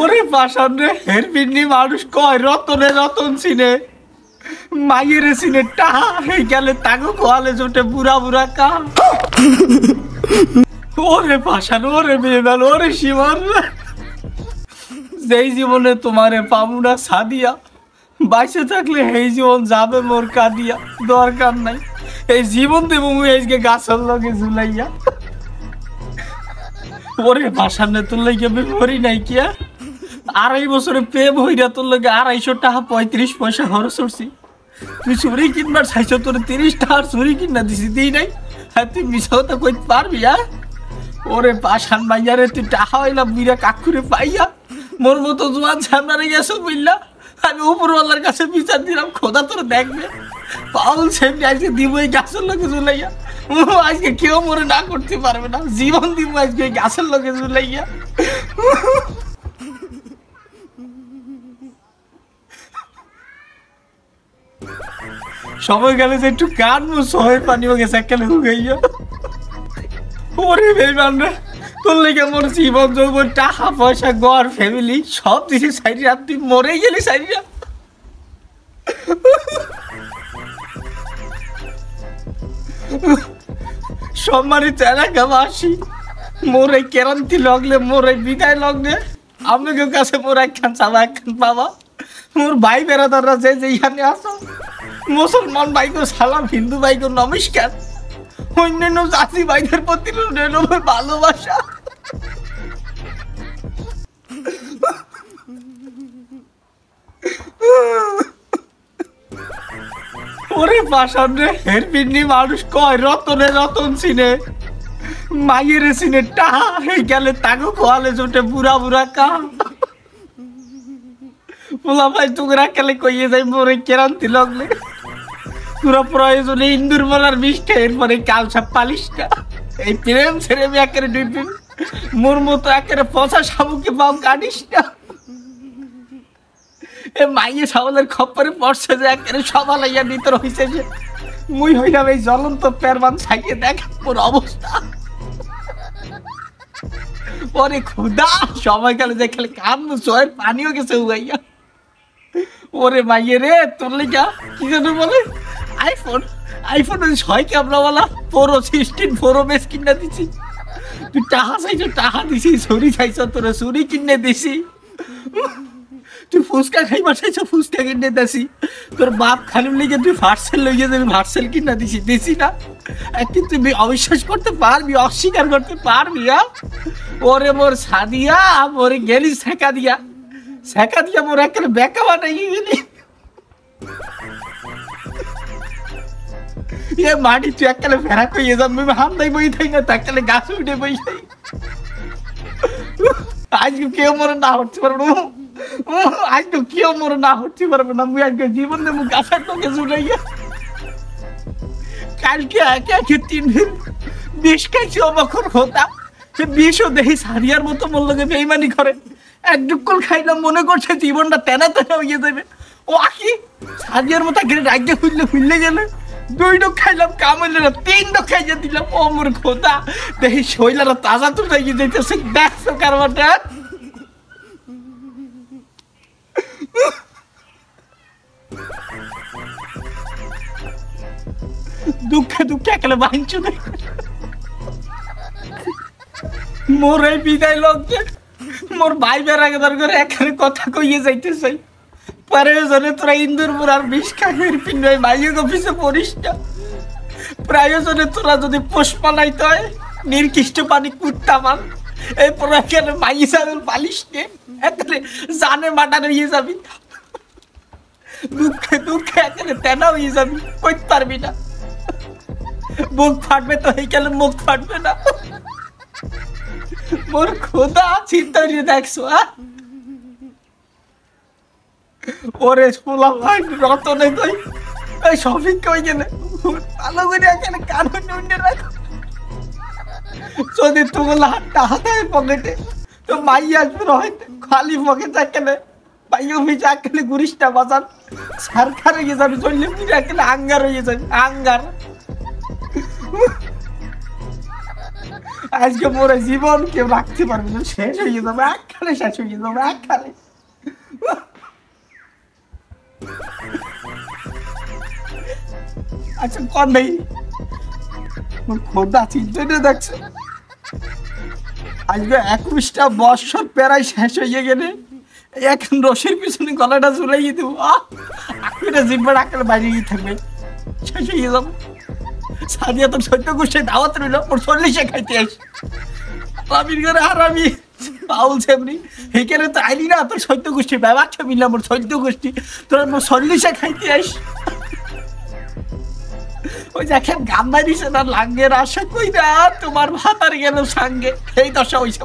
ওরে পাশান রে হেরপিন্নি মানুষ কয় রতনে রতন চিনে মাইয়ের চিনে টাহা হয়ে গেলে তাকে কোয়ালে জোটে বুড়া বুড়া কা ওরে পাশান ওরে বেদাল ওরে শিবন যেই জীবনে তোমারে পাবো না সাদিয়া বাইসে থাকলে এই জীবন যাবে মোর কাঁদিয়া দরকার নাই এই জীবন দেব আজকে গাছের লগে ঝুলাইয়া ওরে পাশানে তোর লাগে মরি নাই কিয়া 2.5 বছরে প্রেম হইরা তোর লাগে 250 টাকা 35 পয়সা খরচ করছি তুই চুরি কিনবার চাইছ তোর 30 টাকার চুরি কিনা দিছি দিই নাই হ্যাঁ তুই মিশাও তো কই পারবি হ্যাঁ ওরে পাশান মাইয়ারে তুই টাকা হইলাম বিরা কাকুরে পাইয়া মোর মতো জোয়ান সামনে গেছো বুঝলা আমি উপরওয়ালার কাছে বিচার দিলাম খোদা তোর দেখবে পাউল সেমনি আজকে দিব এই গাছের লোকে ঝুলাইয়া আজকে কেউ মরে না করতে পারবে না জীবন দিব আজকে এই গাছের লোকে ঝুলাইয়া সময় গেলে যে একটু কানবো সহে পানিও গেছে একেলে হুগাইয়া ওরে বেমান রে তোর লেগে মোর জীবন যৌবন টাকা পয়সা ঘর ফ্যামিলি সব দিছি সাইডে তুই মরে গেলি সাইডে সম্মানিত এলাকাবাসী মোর এই কেরান্তি লগলে মোর এই বিদায় লগলে আপনাদের কাছে মোর একখান চাবা একখান পাবা মোর ভাই বেড়াদাররা যে যেখানে আসো মুসলমান ভাইকে সালাম হিন্দু ভাইকে নমস্কার অন্যান্য জাতি ভাইদের প্রতি ভালোবাসা ওরে পাশান রে হেরপিন্নি মানুষ কয় রতনে রতন চিনে মাইয়ের চিনে টাহা হয়ে গেলে তাকে কোয়ালে জোটে বুড়া বুড়া কা পোলা ভাই তোরা খেলে কইয়ে যাই মোরে কেরান্তি লগলে পুরো প্রয়োজনে ইন্দুর বলার 20টা এরপরে কালসা 40টা এই প্রেম ছেড়ে আমি একেবারে ডুবি মোর মতো একেবারে পচা শামুকে পাও কাটিস না এ মাইয়ে ছাগলের খপ্পরে পড়ছে যে একেবারে সবালাইয়া নিতর হয়েছে যে মুই হইলাম এই জ্বলন্ত পেরমান ছাইকে দেখ মোর অবস্থা পরে খুদা সময় গেলে যে খেলে কান্দ চোয়ের পানিও গেছে উগাইয়া ওরে মাইয়ে রে তোর লেগা কি যেন বলে আইফোন 6 ক্যামেরাওয়ালা Pro 16 Pro Max কিনে দিছি তুই টাকা চাইছো টাকা দিছি ছুরি চাইছো তোর ছুরি কিনে দিছি তুই ফুচকা খাইবার চাইছো ফুচকা কিনে দিছি তোর বাপ খালিম লেগে তুই ভার্সেল লইয়া যাবি ভার্সেল কিনে দিছি না একদিন তুই অবিশ্বাস করতে পারবি অস্বীকার করতে পারবি ওরে মোর সাদিয়া মোরে গেলি শেখা দিয়া মোর একেবারে বেকা বানাই গেলি ये माटी तू अकेले फेरा को ये सब में हम नहीं बई थई ना तकले गाछ उठे बई आज क्यों मोर ना होती परबो आज तो क्यों मोर ना होती परबो ना मुई आज के जीवन में मु गाछ तो के सुनाइया काल के आके 3 दिन বিষ খাইছি অমখর होता সে বিষও দেহি সারিয়ার মতো মোর লগে বেঈমানি করে এক ডুকল খাইলাম মনে করছে জীবনটা তেনা তেনা হয়ে যাবে ও আকি সারিয়ার মতো গেলে রাগে খুললে গেলে 2 ডক খাইলাম কাম হইল না 3 ডক খাইয়া দিলাম ও মোর খোদা দেহি শৈলার তাজা তো লাগিয়ে যাইতেছে দেখছো কারবাটা দুঃখে দুঃখে একলা বাঞ্চু মোর এই বিদায় লগছে মোর ভাই বেড়াকে দরকার এখানে কথা কইয়ে যাইতেছে প্রয়োজনে তোরা ইন্দুরপুর আর 20 খাইয়ের পিন্ডই মাইয়ের অফিসে পড়িস না প্রয়োজনে তোরা যদি পোষপালাইতে হয় নির্দিষ্ট পানি কুত্তা মান এই প্রয়োজনে মাইয়ে ছাগল পালিস নে এখানে জানে মাটার হয়ে যাবি দুঃখে দুঃখে এখানে তেনা হয়ে যাবি কইতে পারবি না মুখ ফাটবে তো এই গেলে মুখ ফাটবে না মোর খোদা চিন্তা নিয়ে দেখছো ওরে পোলা ভাই রতনে কই এই শফিক কই গেলে ভালো করে এখানে কারণ উন্ডে রাখো যদি তোগুলো হাতে পকেটে তো মাই আসবে হয়তো খালি পকেট এখানে পাইও ভিজে এখানে গুরিশটা বাজার সরকার হয়ে যাবে চললে পুরো এখানে আঙ্গার হয়ে যাবে আঙ্গার আজকে মোরে জীবন কেউ রাখতে পারবে না, শেষ হয়ে যাবে একখানে, শেষ হয়ে যাবে একখানে। আচ্ছা কর নেই খোদা চিন্তা দেখছে আজকে 21টা বৎসর প্রায় শেষ হয়ে গেলে এখন রসের পিছনে গলাটা ঝুলাইয়ে দেবো, আখেরে জিব্বা আঁকলে বাইরে গিয়ে থাকবে, শেষ হয়ে যাবো। সাদিয়া তোর সত্য গোষ্ঠীর দাওয়াত রইল, ওর 40-এ খাইতে আস আমির ঘরে। আর আমি পাউল সেমনি হেকেলে তো আইলি না, তোর সত্য গোষ্ঠী ব্যবসা মিললাম, ওর সত্য গোষ্ঠী তোর 40-এ খাইতে আস। ওই দেখেন গান মারিছে না, লাঙ্গের আশা কই না তোমার ভাতার গেল সাঙ্গে, এই দশা হইছে।